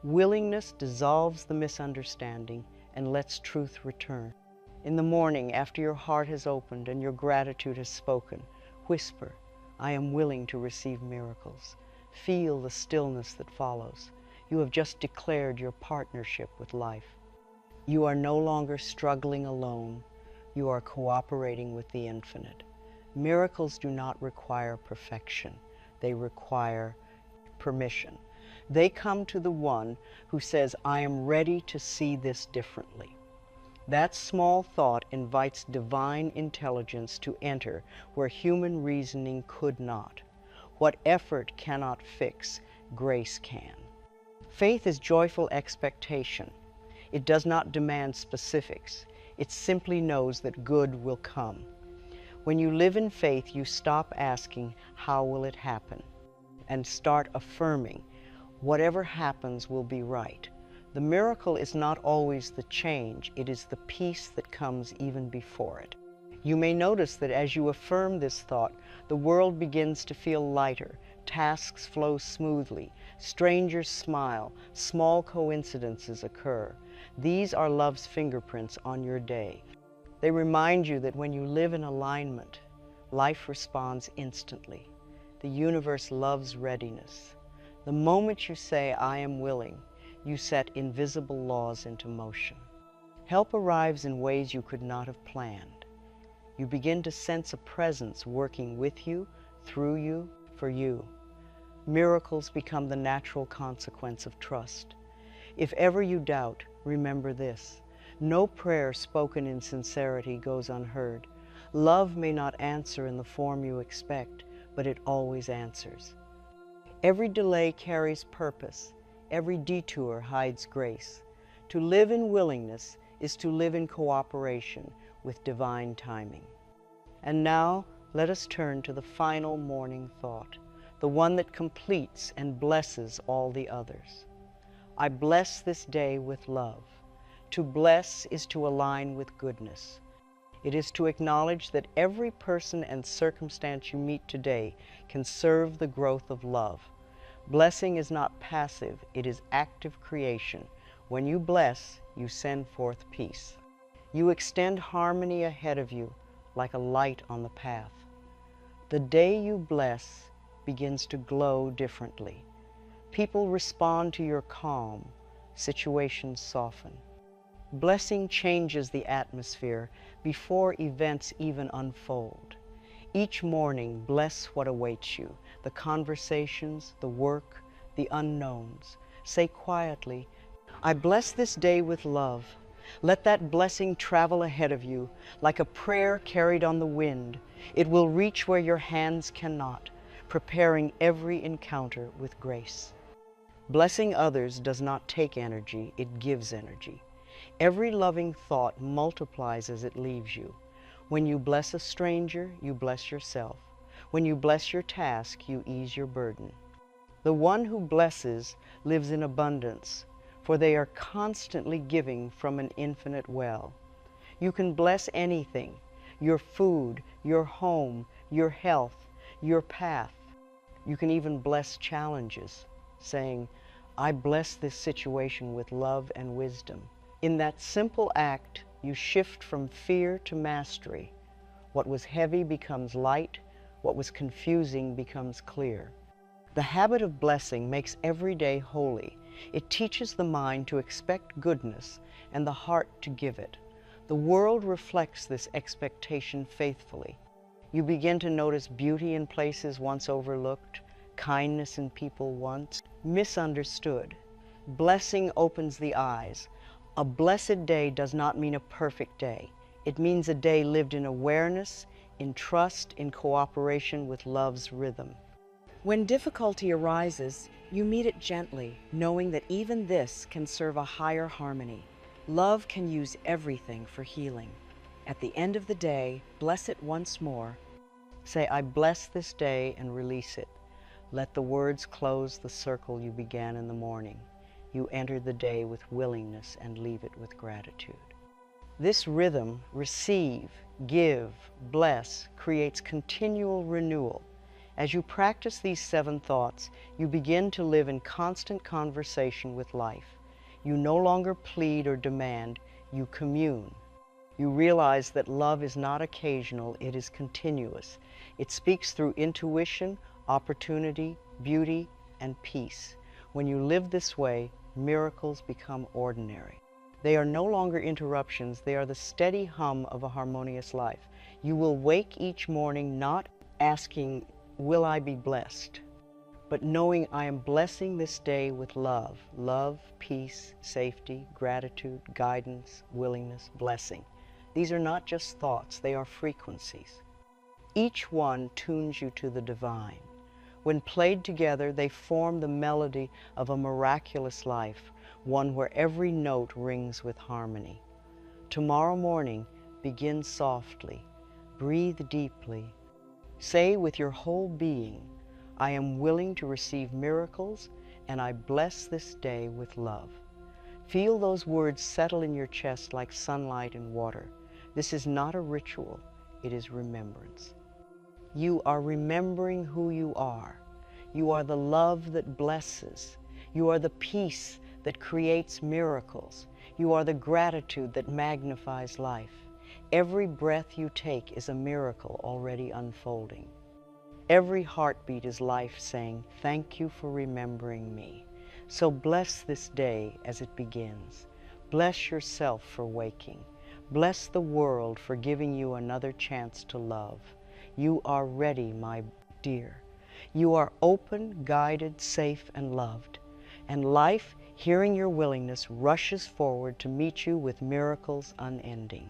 Willingness dissolves the misunderstanding and lets truth return. In the morning, after your heart has opened and your gratitude has spoken, whisper, "I am willing to receive miracles." Feel the stillness that follows. You have just declared your partnership with life. You are no longer struggling alone. You are cooperating with the infinite. Miracles do not require perfection. They require permission. They come to the one who says, "I am ready to see this differently." That small thought invites divine intelligence to enter where human reasoning could not. What effort cannot fix, grace can. Faith is joyful expectation. It does not demand specifics. It simply knows that good will come. When you live in faith, you stop asking, "How will it happen?" and start affirming, "Whatever happens will be right." The miracle is not always the change, it is the peace that comes even before it. You may notice that as you affirm this thought, the world begins to feel lighter, tasks flow smoothly, strangers smile, small coincidences occur. These are love's fingerprints on your day. They remind you that when you live in alignment, life responds instantly. The universe loves readiness. The moment you say, "I am willing," you set invisible laws into motion. Help arrives in ways you could not have planned. You begin to sense a presence working with you, through you, for you. Miracles become the natural consequence of trust. If ever you doubt, remember this: no prayer spoken in sincerity goes unheard. Love may not answer in the form you expect, but it always answers. Every delay carries purpose. Every detour hides grace. To live in willingness is to live in cooperation with divine timing. And now, let us turn to the final morning thought, the one that completes and blesses all the others. I bless this day with love. To bless is to align with goodness. It is to acknowledge that every person and circumstance you meet today can serve the growth of love. Blessing is not passive, it is active creation. When you bless, you send forth peace. You extend harmony ahead of you like a light on the path. The day you bless begins to glow differently. People respond to your calm, situations soften. Blessing changes the atmosphere before events even unfold. Each morning, bless what awaits you, the conversations, the work, the unknowns. Say quietly, I bless this day with love. Let that blessing travel ahead of you like a prayer carried on the wind. It will reach where your hands cannot, preparing every encounter with grace. Blessing others does not take energy, it gives energy. Every loving thought multiplies as it leaves you. When you bless a stranger, you bless yourself. When you bless your task, you ease your burden. The one who blesses lives in abundance, for they are constantly giving from an infinite well. You can bless anything, your food, your home, your health, your path. You can even bless challenges, saying, I bless this situation with love and wisdom. In that simple act, you shift from fear to mastery. What was heavy becomes light, what was confusing becomes clear. The habit of blessing makes every day holy. It teaches the mind to expect goodness and the heart to give it. The world reflects this expectation faithfully. You begin to notice beauty in places once overlooked, kindness in people once misunderstood. Blessing opens the eyes. A blessed day does not mean a perfect day. It means a day lived in awareness, in trust, in cooperation with love's rhythm. When difficulty arises, you meet it gently, knowing that even this can serve a higher harmony. Love can use everything for healing. At the end of the day, bless it once more. Say, I bless this day and release it. Let the words close the circle you began in the morning. You enter the day with willingness and leave it with gratitude. This rhythm, receive, give, bless, creates continual renewal. As you practice these 7 thoughts, you begin to live in constant conversation with life. You no longer plead or demand, you commune. You realize that love is not occasional, it is continuous. It speaks through intuition, opportunity, beauty, and peace. When you live this way, miracles become ordinary. They are no longer interruptions, they are the steady hum of a harmonious life. You will wake each morning not asking, will I be blessed? But knowing I am blessing this day with love. Love, peace, safety, gratitude, guidance, willingness, blessing. These are not just thoughts, they are frequencies. Each one tunes you to the divine. When played together, they form the melody of a miraculous life, one where every note rings with harmony. Tomorrow morning, begin softly, breathe deeply. Say with your whole being, I am willing to receive miracles, and I bless this day with love. Feel those words settle in your chest like sunlight in water. This is not a ritual, it is remembrance. You are remembering who you are. You are the love that blesses. You are the peace that creates miracles. You are the gratitude that magnifies life. Every breath you take is a miracle already unfolding. Every heartbeat is life saying, thank you for remembering me. So bless this day as it begins. Bless yourself for waking. Bless the world for giving you another chance to love. You are ready, my dear. You are open, guided, safe, and loved. And life, hearing your willingness, rushes forward to meet you with miracles unending.